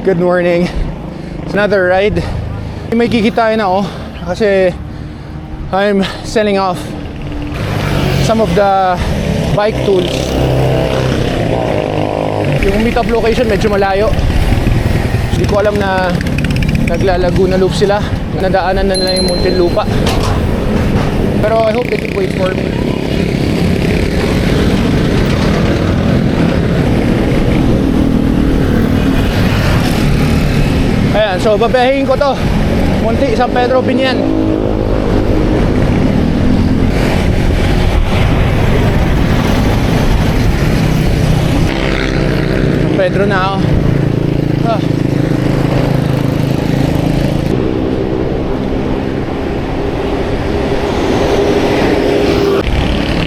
Good morning. It's another ride. May kikitain ako kasi I'm selling off some of the bike tools. Yung meetup location medyo malayo. Hindi ko alam na naglalaguna loop sila. Nadaanan na nila yung Muntinlupa. Pero I hope they can wait for me. Ayan, so babayahin ko to. Munti, San Pedro, Binyan. San Pedro na ako.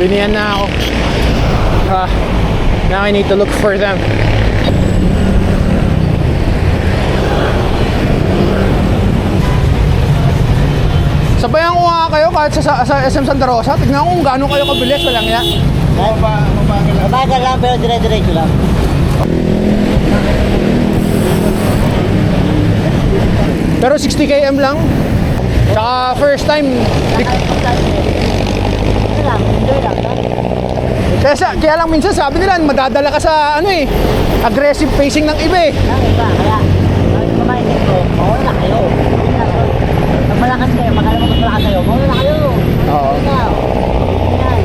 Binyan na ako. Now I need to look for them. Sabayan ko nga kayo kahit sa SM Santa Rosa. Tignan ko kung gaano kayo kabilis. Walang yan. Mabagal lang pero dire-diretso lang. Pero 60 km lang. Tsaka first time. Kaya lang minsan sabi nila madadala ka sa aggressive pacing ng iba eh. Kaya pamainin ko, mawala na kayo. Pag malakas kayo, makala mo mas malakas kayo, mawala na kayo. Oo. Yan.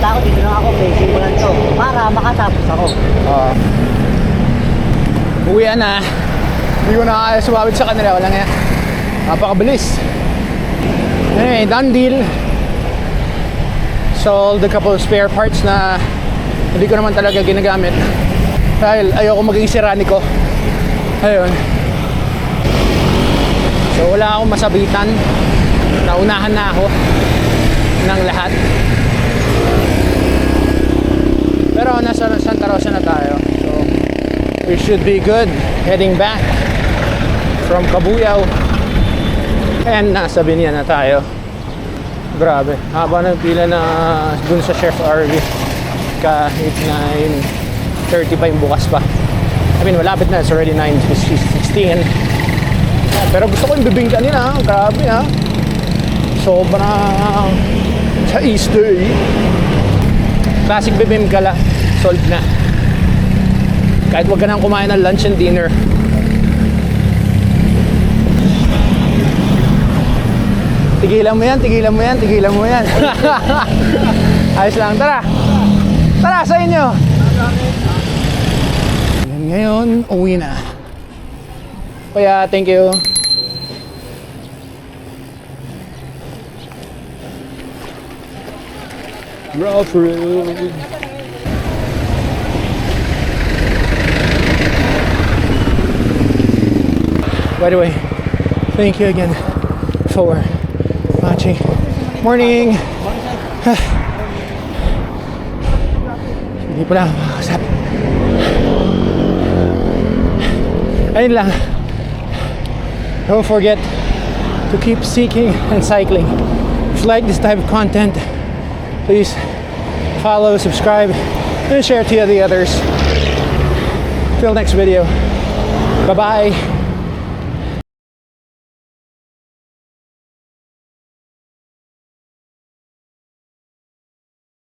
Takot dito lang ako, pacing mo lang to. Para makatapos ako. Uwian na. Hindi ko na kaya sumabit sa kanila. Walang yan. Napakabilis. Anyway, done deal. Sold a couple of spare parts na hindi ko naman talaga ginagamit dahil ayoko maging sirani ko. Ayun. So wala akong masabitan. Naunahan na ako ng lahat. Pero nasa Santa Rosa na tayo. So we should be good heading back from Cabuyao. And nasa Binyan na tayo. Grabe, haba ng pila na dun sa Chef RV. Kahit 9:30 pa yung bukas pa. I mean, malapit na. It's already 9:16. Pero gusto ko yung bibingka nila. Grabe ha. Sobrang sa Easter eh. Classic bibingkala. Sold na. Kahit wag ka nang kumain ng lunch and dinner. Tigilan mo yan, tigilan mo yan, tigilan mo yan. Ayos lang, tara. Tara sa inyo. Yan ngayon, uwi na. Kuya, thank you. Rough road. By the way, thank you again for watching. Morning. Hindi pala makakasap. Ayun lang. Don't forget to keep seeking and cycling. If you like this type of content, please follow, subscribe, and share to the others. Till next video. Bye-bye.